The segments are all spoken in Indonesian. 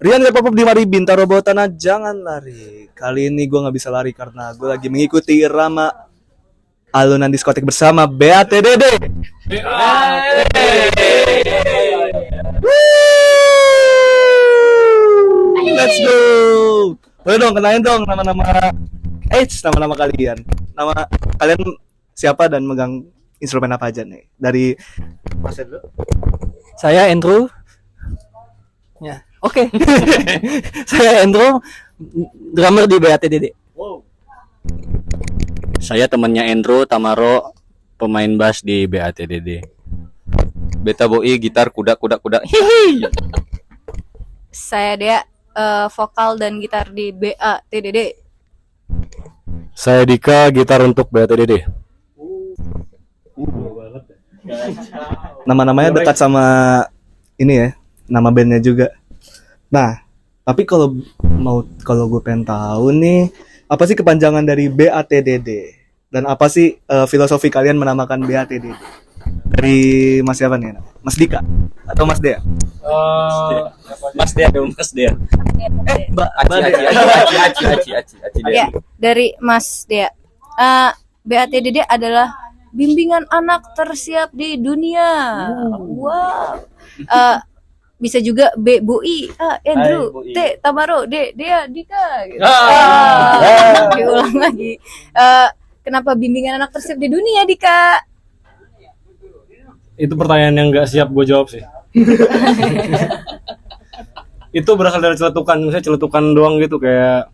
Rian Gak Pop-Up di Mari Bintaro bawa tanah jangan lari. Kali ini gue gak bisa lari karena gue lagi mengikuti irama alunan diskotik bersama BATDD. Let's go. Boleh dong kenalin dong nama-nama kalian. Nama kalian siapa dan megang instrumen apa aja nih? Dari Mas dulu. Saya Andrew. Ya, oke. Saya Andrew, drummer di BATDD. Wow. Saya temannya Andrew Tamaro, pemain bass di BATDD. Beta Boi gitar kuda. Hihi. Saya Dea, vokal dan gitar di BATDD. Saya Dika, gitar untuk BATDD. Nama-namanya dekat sama ini ya, nama bandnya juga. Nah, tapi kalau gue pengen tahu nih, apa sih kepanjangan dari BATDD dan apa sih filosofi kalian menamakan BATDD? Dari Mas siapa nih? Mas Dika atau Mas Dea? Mas Dea dong, Mas Dea. Aci Dea. Ya, dari Mas Dea. BATDD adalah bimbingan anak tersiap di dunia. Wow. Bisa juga B Bui, Andrew, Bui. T Tamaro, D Dea, Dika gitu. Diulang lagi. Kenapa bimbingan anak tersiap di dunia, Dika? Itu pertanyaan yang nggak siap gue jawab sih. Itu berasal dari celetukan, misalnya celetukan doang gitu, kayak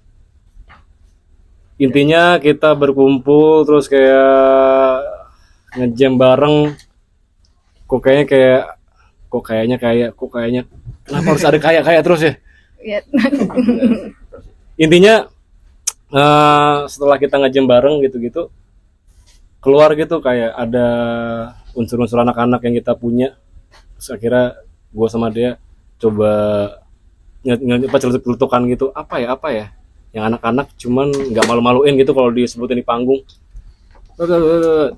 intinya kita berkumpul terus kayak ngejam bareng. Kok kayaknya kenapa harus ada kayak terus ya? Ya. Intinya setelah kita ngejam bareng gitu keluar gitu kayak ada unsur-unsur anak-anak yang kita punya. Terus akhirnya gue sama dia coba celutukan gitu, apa ya yang anak-anak cuman nggak malu-maluin gitu kalau disebutin di panggung.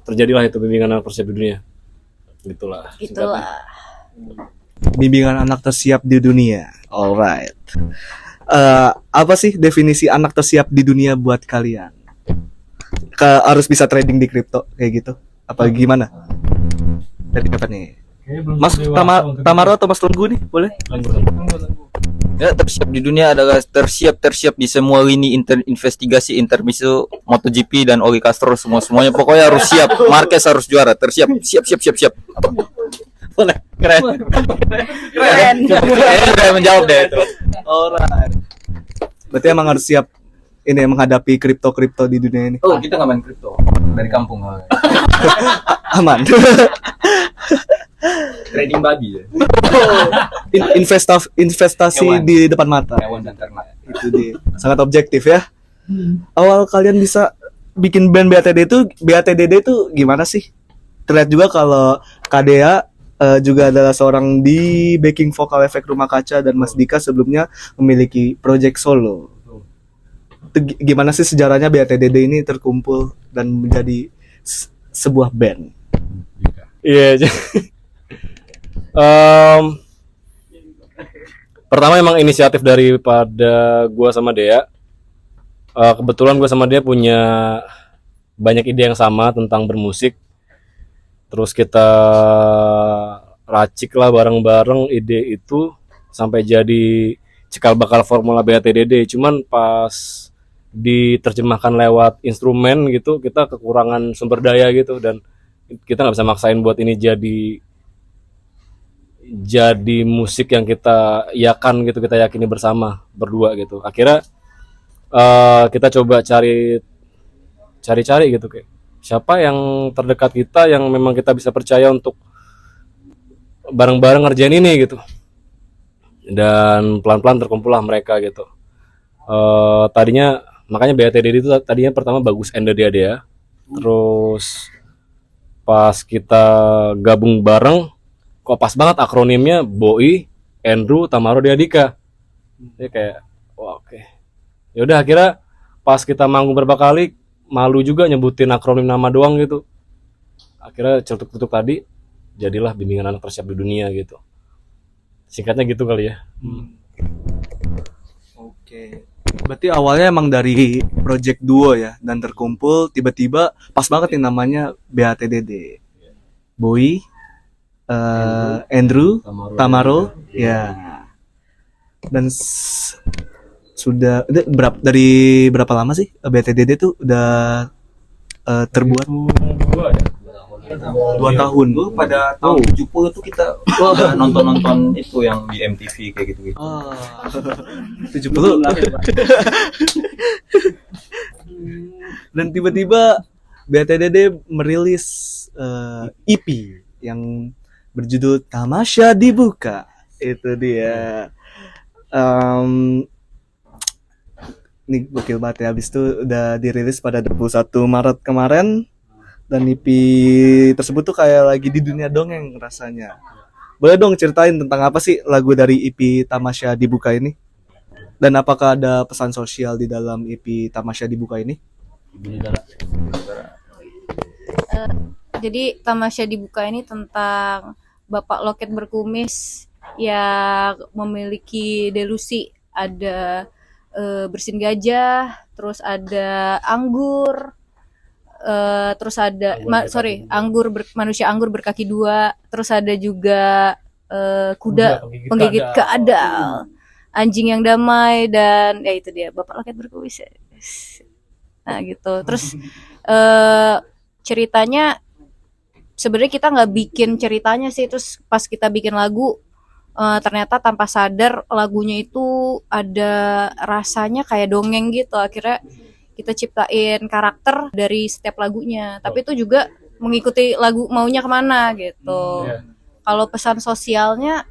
Terjadilah itu bimbingan anak tersiap di dunia. Gitulah. Bimbingan anak tersiap di dunia. Alright. Apa sih definisi anak tersiap di dunia buat kalian? Harus bisa trading di kripto kayak gitu? Apa gimana? Dari siapa nih? Mas Tamaro atau Mas Tunggu nih? Boleh? Ya, tersiap di dunia adalah tersiap di semua lini investigasi intermiso MotoGP dan Oli Castro semuanya pokoknya harus siap. Marquez harus juara, siap. Boleh, keren. Keren menjawab deh itu. Alright. Berarti emang harus siap ini menghadapi kripto di dunia ini. Oh, kita nggak main kripto dari kampung. Aman. Trading babi ya. Investasi Hewan. di depan mata. Hewan dan ternak. Itu dia. Sangat objektif ya. Awal kalian bisa bikin band BATDD itu gimana sih? Terlihat juga kalau Kadea juga adalah seorang di backing vokal efek Rumah Kaca dan Mas Dika sebelumnya memiliki project solo. Itu gimana sih sejarahnya BATDD ini terkumpul dan menjadi sebuah band? Iya. Pertama emang inisiatif daripada gue sama Dea. Kebetulan gue sama dia punya banyak ide yang sama tentang bermusik. Terus kita racik lah bareng-bareng ide itu sampai jadi cikal bakal formula BATDD. Cuman pas diterjemahkan lewat instrumen gitu, kita kekurangan sumber daya gitu dan kita nggak bisa maksain buat ini jadi musik yang kita iakan gitu, kita yakini bersama berdua gitu. Akhirnya kita coba cari gitu kayak siapa yang terdekat kita yang memang kita bisa percaya untuk bareng-bareng ngerjain ini gitu. Dan pelan-pelan terkumpullah mereka gitu. Tadinya makanya BATDD itu tadinya pertama bagus Enda dia. Terus pas kita gabung bareng kok pas banget akronimnya Boi, Andrew, Tamaro, Dika. Jadi kayak oke. Ya udah akhirnya pas kita manggung berapa kali malu juga nyebutin akronim nama doang gitu. Akhirnya celutuk-celutuk tadi jadilah bimbingan anak tersiap di dunia gitu. Singkatnya gitu kali ya. Oke. Berarti awalnya emang dari project duo ya, dan terkumpul tiba-tiba pas banget nih namanya BATDD. Boy, Andrew, Tamaro, ya. Dan sudah dari berapa lama sih BATDD tuh udah terbuat? 2 tahun. Dulu pada tahun 70 tuh kita nonton-nonton itu yang di MTV kayak gitu-gitu. Oh, 70. Dan tiba-tiba BATDD merilis EP yang berjudul Tamasya Dibuka. Itu dia. Ini gokil banget ya. Habis itu udah dirilis pada 21 Maret kemarin. Dan EP tersebut tuh kayak lagi di dunia dongeng rasanya. Boleh dong ceritain tentang apa sih lagu dari EP Tamasya Dibuka ini? Dan apakah ada pesan sosial di dalam EP Tamasya Dibuka ini? Jadi Tamasya Dibuka ini tentang Bapak Loket berkumis yang memiliki delusi. Ada bersin gajah, terus ada anggur, terus ada manusia anggur berkaki 2, terus ada juga kuda penggigit keadal, anjing yang damai, dan ya itu dia Bapak Loket berkumis. Nah gitu. Terus ceritanya sebenarnya kita nggak bikin ceritanya sih, terus pas kita bikin lagu ternyata tanpa sadar lagunya itu ada rasanya kayak dongeng gitu. Akhirnya kita ciptain karakter dari setiap lagunya, tapi itu juga mengikuti lagu maunya kemana gitu. Kalau pesan sosialnya,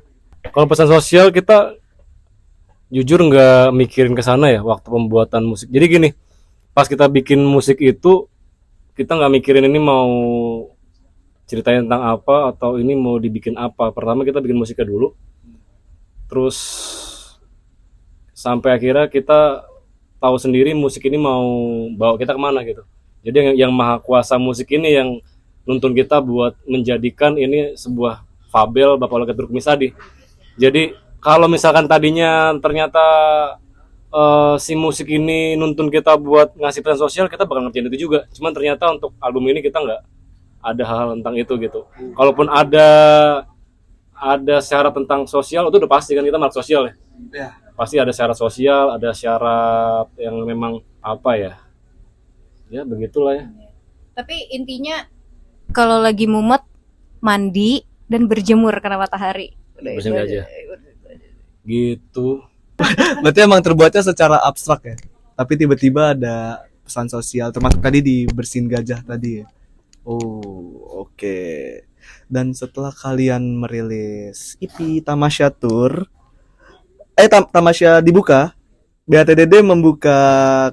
Kalau pesan sosial kita jujur nggak mikirin ke sana ya waktu pembuatan musik. Jadi gini, pas kita bikin musik itu kita nggak mikirin ini mau ceritain tentang apa atau ini mau dibikin apa. Pertama kita bikin musiknya dulu, terus sampai akhirnya kita tahu sendiri musik ini mau bawa kita kemana gitu. Jadi yang maha kuasa musik ini yang nuntun kita buat menjadikan ini sebuah fabel Bapak Loket Berkumis tadi. Jadi kalau misalkan tadinya ternyata si musik ini nuntun kita buat ngasih pesan sosial, kita bakal ngerjain itu juga. Cuman ternyata untuk album ini kita nggak ada hal tentang itu gitu. Kalaupun ada syarat tentang sosial, itu udah pasti kan kita melek sosial ya. Ya. Pasti ada syarat sosial, ada syarat yang memang apa ya. Ya begitulah ya. tapi intinya kalau lagi mumet mandi dan berjemur kena matahari. Bersin gajah. Gitu. Berarti emang terbuatnya secara abstrak ya. Tapi tiba-tiba ada pesan sosial, termasuk tadi di bersin gajah tadi ya. Oh, oke. Dan setelah kalian merilis EP Tamasya Tour, Tamasya Dibuka, BATDD membuka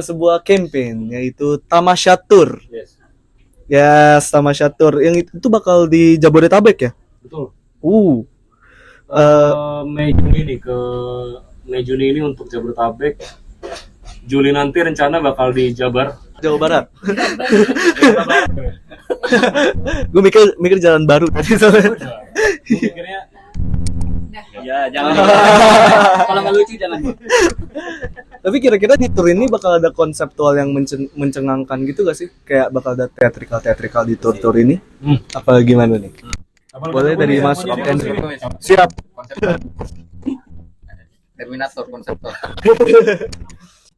sebuah campaign yaitu Tamasya Tour. Yes, Tamasya Tour. Yang itu bakal di Jabodetabek ya? Betul. Mei Juni ini untuk Jabodetabek. Juli nanti rencana bakal di Jabar. Jawa Barat. Gue mikir jalan baru tadi soalnya. Mikirnya Ya, jangan. Kalau nggak lucu jangan. Tapi kira-kira di tour ini bakal ada konseptual yang mencengangkan gitu gak sih? Kayak bakal ada teatrikal di tour ini? Apa gimana nih? Boleh dari Mas Andrew. Siap. Terminator konseptor.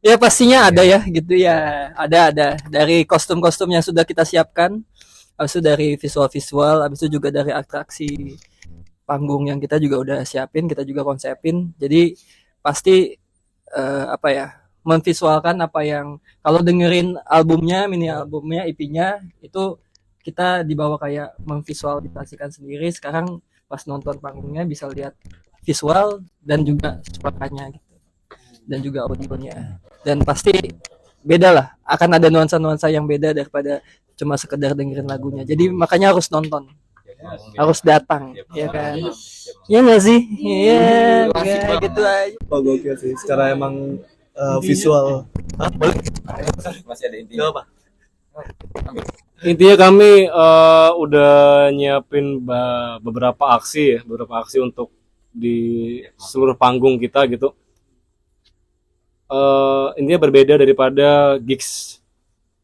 Ya pastinya ada ya gitu ya. Ada dari kostum-kostum yang sudah kita siapkan. Habis itu dari visual-visual, habis itu juga dari atraksi panggung yang kita juga udah siapin, kita juga konsepin. Jadi pasti memvisualkan apa yang kalau dengerin albumnya, mini albumnya, EP-nya itu kita dibawa kayak memvisualisasikan sendiri. Sekarang pas nonton panggungnya bisa lihat visual dan juga suaranya gitu. Dan juga audionya. Dan pasti beda lah, akan ada nuansa-nuansa yang beda daripada cuma sekedar dengerin lagunya. Jadi makanya harus nonton. Harus datang, ya kan? Ya nggak sih? Iya, kayak gitu aja. Oh, gokil sih. Secara emang visual. Boleh? Masih ada intinya. Gak apa? intinya kami udah nyiapin beberapa aksi untuk di seluruh panggung kita gitu. intinya berbeda daripada gigs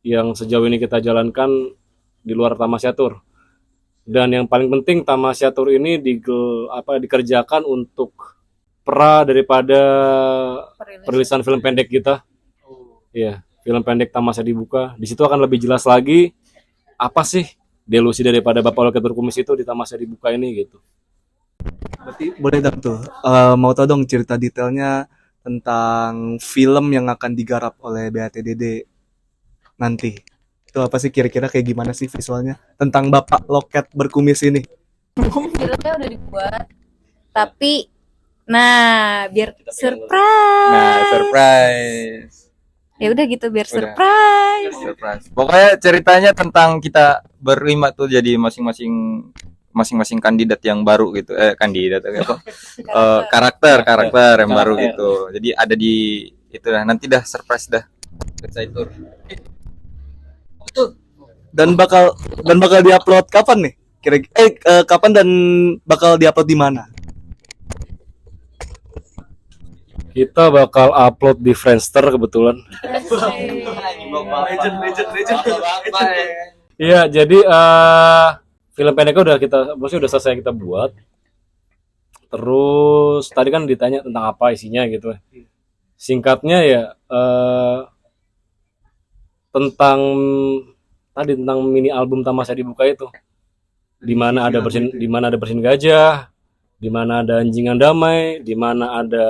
yang sejauh ini kita jalankan di luar Tamasyatur. Dan yang paling penting Tamasyatur ini dikerjakan untuk daripada perilisan film pendek kita. Iya, film pendek Tamasya Dibuka. Di situ akan lebih jelas lagi apa sih delusi daripada Bapak Loket Berkumis itu di Tamasya Dibuka ini gitu. Berarti boleh dong tuh. Mau tau dong cerita detailnya tentang film yang akan digarap oleh BATDD nanti. Itu apa sih kira-kira kayak gimana sih visualnya tentang Bapak Loket Berkumis ini? Filmnya udah dibuat, tapi biar surprise. Nah, surprise. Ya udah gitu biar Udah. surprise. Surprise. Pokoknya ceritanya tentang kita berlima tuh jadi masing-masing kandidat yang baru gitu. Kandidat apa? Karakter yang baru gitu. Jadi ada di itu dah. Nanti dah surprise dah. Excited. Dan bakal diupload kapan nih? Kapan dan bakal diupload di mana? Kita bakal upload di Friendster kebetulan. Legend. Iya, jadi film pendeknya maksudnya udah selesai kita buat. Terus tadi kan ditanya tentang apa isinya gitu. Singkatnya ya tentang mini album Tamasya Dibuka itu. Di mana ada bersin gajah, di mana ada anjingan damai, di mana ada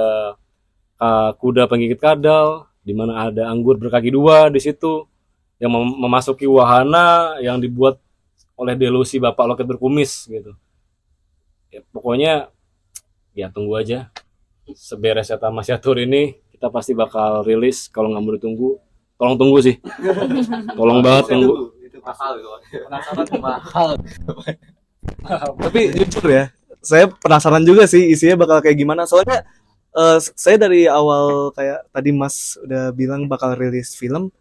kuda penggigit kadal, di mana ada anggur berkaki dua di situ yang memasuki wahana yang dibuat oleh delusi Bapak Loket Berkumis gitu. Ya, pokoknya ya tunggu aja. Seberesnya Tamasyatur ini kita pasti bakal rilis. Kalau nggak mau ditunggu, tolong tunggu sih. Tolong banget tunggu. Tapi jujur ya, saya penasaran juga sih isinya bakal kayak gimana. Soalnya saya dari awal kayak tadi Mas udah bilang bakal rilis film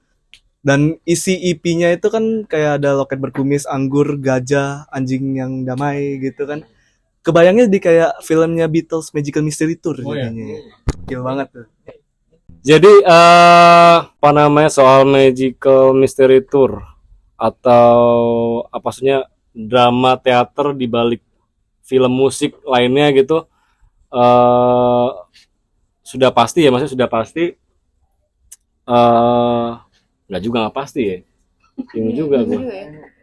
dan isi EP-nya itu kan kayak ada loket berkumis, anggur, gajah, anjing yang damai gitu kan. Kebayangnya di kayak filmnya Beatles Magical Mystery Tour jadinya. Gila banget tuh. Jadi apa namanya soal Magical Mystery Tour atau apa maksudnya drama teater di balik film musik lainnya gitu sudah pasti ya, maksudnya sudah pasti nggak pasti ya. Ini juga gue.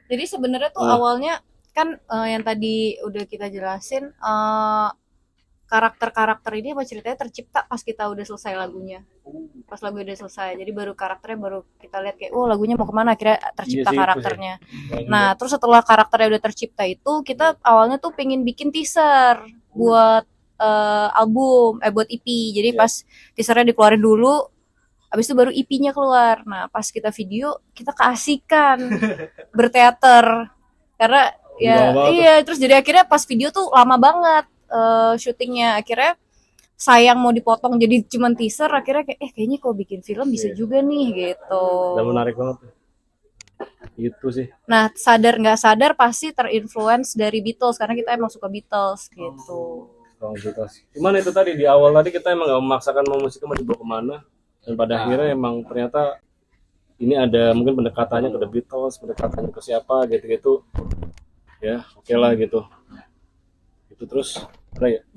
Jadi sebenarnya tuh awalnya kan yang tadi udah kita jelasin karakter-karakter ini apa ceritanya tercipta pas kita udah selesai lagunya. Pas lagu udah selesai. Jadi baru karakternya baru kita lihat kayak lagunya mau kemana akhirnya tercipta Iya sih, karakternya. Nah, terus setelah karakternya udah tercipta itu kita awalnya tuh pengen bikin teaser buat album buat EP. Jadi pas teasernya dikeluarin dulu habis itu baru EP-nya keluar. Nah, pas kita video kita keasikan berteater. Karena terus jadi akhirnya pas video tuh lama banget syutingnya, akhirnya sayang mau dipotong jadi cuman teaser, akhirnya kayak kayaknya kalau bikin film bisa juga nih gitu. Dan menarik banget itu sih. Nah, sadar nggak sadar pasti terinfluence dari Beatles karena kita emang suka Beatles gitu. Cuman itu tadi di awal tadi kita emang nggak memaksakan mau musiknya mau dibawa kemana, dan pada akhirnya emang ternyata ini ada mungkin pendekatannya ke The Beatles, pendekatannya ke siapa gitu-gitu ya, oke lah gitu. Itu terus ada ya.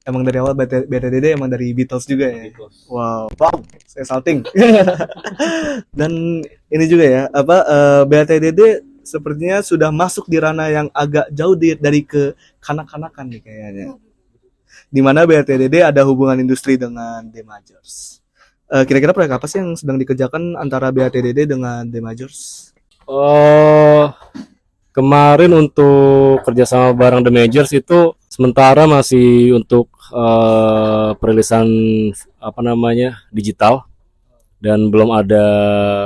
Emang dari awal BATDD emang dari Beatles juga ya. Beatles. Wow, saya salting. Dan ini juga ya, BATDD sepertinya sudah masuk di ranah yang agak jauh dari ke kanak-kanakan nih kayaknya. Di mana BATDD ada hubungan industri dengan The Majors. Kira-kira proyek apa sih yang sedang dikerjakan antara BATDD dengan The Majors? Kemarin untuk kerjasama bareng The Majors itu sementara masih untuk perilisan digital dan belum ada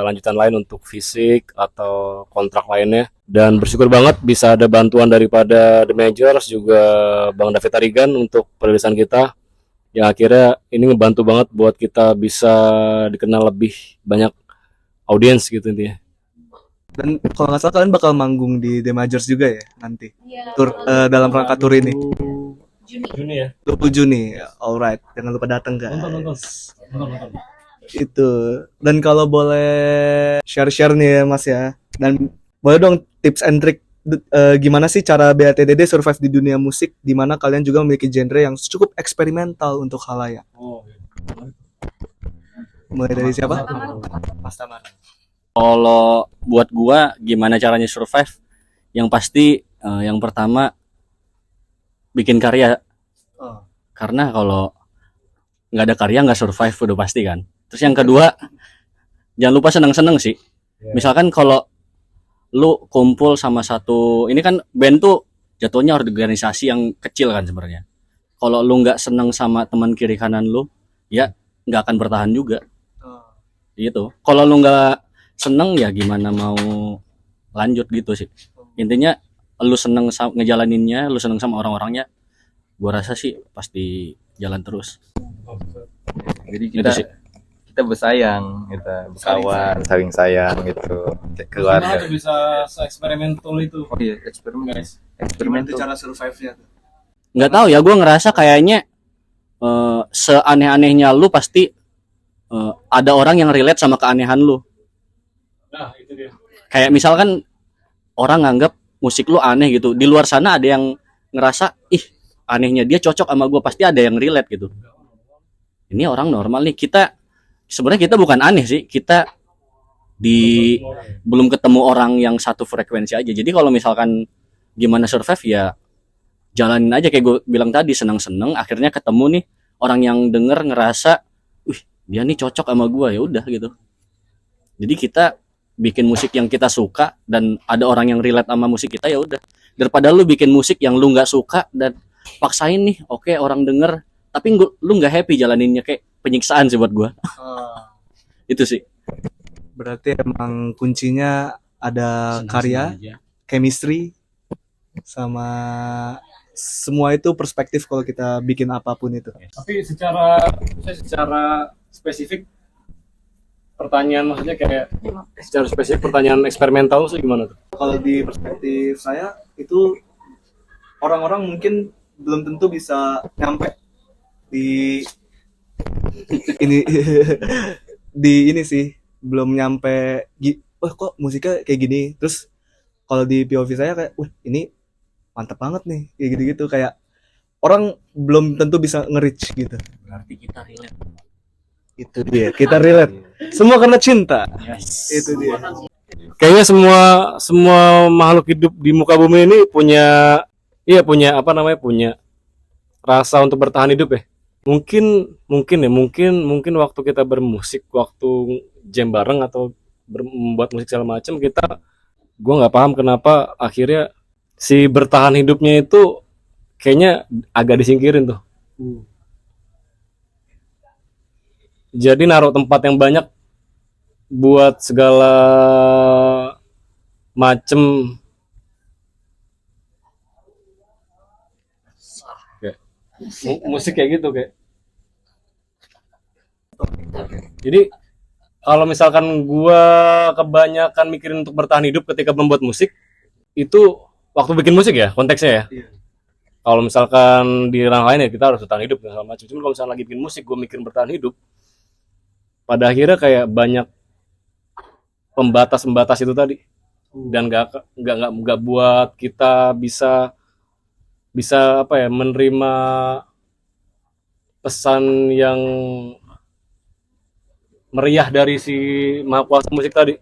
lanjutan lain untuk fisik atau kontrak lainnya, dan bersyukur banget bisa ada bantuan daripada The Majors juga Bang David Tarigan untuk perilisan kita yang akhirnya ini ngebantu banget buat kita bisa dikenal lebih banyak audiens gitu intinya. Dan kalau nggak salah kalian bakal manggung di The Majors juga ya nanti. Iya. Dalam rangka tur ini. Juni ya. 20 Juni. Alright, jangan lupa datang guys. Nonton. Itu. Dan kalau boleh share-share nih ya Mas ya. Dan boleh dong tips and trick gimana sih cara BATDD survive di dunia musik di mana kalian juga memiliki genre yang cukup eksperimental untuk halayak. Oh. Mulai dari siapa? Mas Tamar. Kalau buat gua gimana caranya survive? Yang pasti yang pertama bikin karya. Oh. Karena kalau nggak ada karya nggak survive udah pasti kan. Terus yang kedua jangan lupa seneng-seneng sih. Misalkan kalau lu kumpul sama satu, ini kan band tuh jatuhnya organisasi yang kecil kan sebenarnya. Kalau lu nggak seneng sama teman kiri kanan lu, ya nggak akan bertahan juga. Gitu. Kalau lu nggak seneng ya gimana mau lanjut gitu sih. Intinya lu seneng ngejalaninnya, lu seneng sama orang-orangnya, gua rasa sih pasti jalan terus. Jadi Itu kita sih. kita bersayang, kita berkawan, saling sayang gitu. Kayak keluarga. Bisa se-eksperimental itu. Oh iya, eksperimen guys. Gimana Eksperimen itu tuh. cara survive-nya? Nggak tahu ya, gua ngerasa kayaknya seaneh-anehnya lu pasti ada orang yang relate sama keanehan lu. Nah, itu dia. Kayak misalkan orang nganggap musik lu aneh gitu, di luar sana ada yang ngerasa ih anehnya dia cocok sama gua, pasti ada yang relate gitu. Ini orang normal nih, kita sebenarnya kita bukan aneh sih, kita belum ketemu orang yang satu frekuensi aja. Jadi kalau misalkan gimana survive ya jalanin aja kayak gue bilang tadi, seneng-seneng akhirnya ketemu nih orang yang denger ngerasa wih dia nih cocok sama gua, ya udah gitu. Jadi kita bikin musik yang kita suka dan ada orang yang relate sama musik kita, ya udah, daripada lu bikin musik yang lu nggak suka dan paksain nih oke orang denger tapi lu nggak happy jalaninnya, kayak penyiksaan sih buat gua. Itu sih. Berarti emang kuncinya ada karya, Senang-senang aja. chemistry, sama semua itu perspektif kalau kita bikin apapun itu. Tapi secara spesifik pertanyaan, maksudnya kayak secara spesifik pertanyaan eksperimental sih gimana tuh? Kalau di perspektif saya itu orang-orang mungkin belum tentu bisa nyampe di ini di ini sih, belum nyampe wah kok musiknya kayak gini. Terus kalau di POV saya kayak wah ini mantap banget nih kayak gitu-gitu, kayak orang belum tentu bisa nge-reach gitu. Berarti kita relate. Itu dia, kita relate. Semua karena cinta. Yes. Itu dia. Kayaknya semua makhluk hidup di muka bumi ini punya apa namanya, punya rasa untuk bertahan hidup ya. Mungkin waktu kita bermusik, waktu jam bareng atau membuat musik segala macam, gua nggak paham kenapa akhirnya si bertahan hidupnya itu kayaknya agak disingkirin tuh. Jadi naruh tempat yang banyak buat segala macem kayak musik kayak gitu kayak. Jadi kalau misalkan gua kebanyakan mikirin untuk bertahan hidup ketika membuat musik, itu waktu bikin musik ya konteksnya ya. Iya. Kalau misalkan di ranah lain ya kita harus bertahan hidup dan segala macam. Cuma kalau misalkan lagi bikin musik gue mikirin bertahan hidup, pada akhirnya kayak banyak pembatas itu tadi, dan nggak buat kita bisa apa ya, menerima pesan yang meriah dari si Maha Kuasa musik tadi.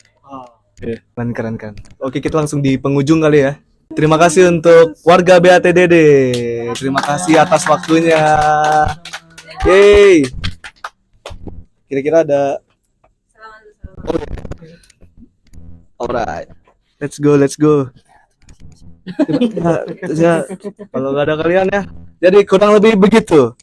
Keren kan. Oke, kita langsung di penghujung kali ya. Terima kasih untuk warga BATDD. Terima kasih atas waktunya. Yeay. Kira-kira ada. Alright. Let's go. Ya, kalau nggak ada kalian ya. Jadi kurang lebih begitu.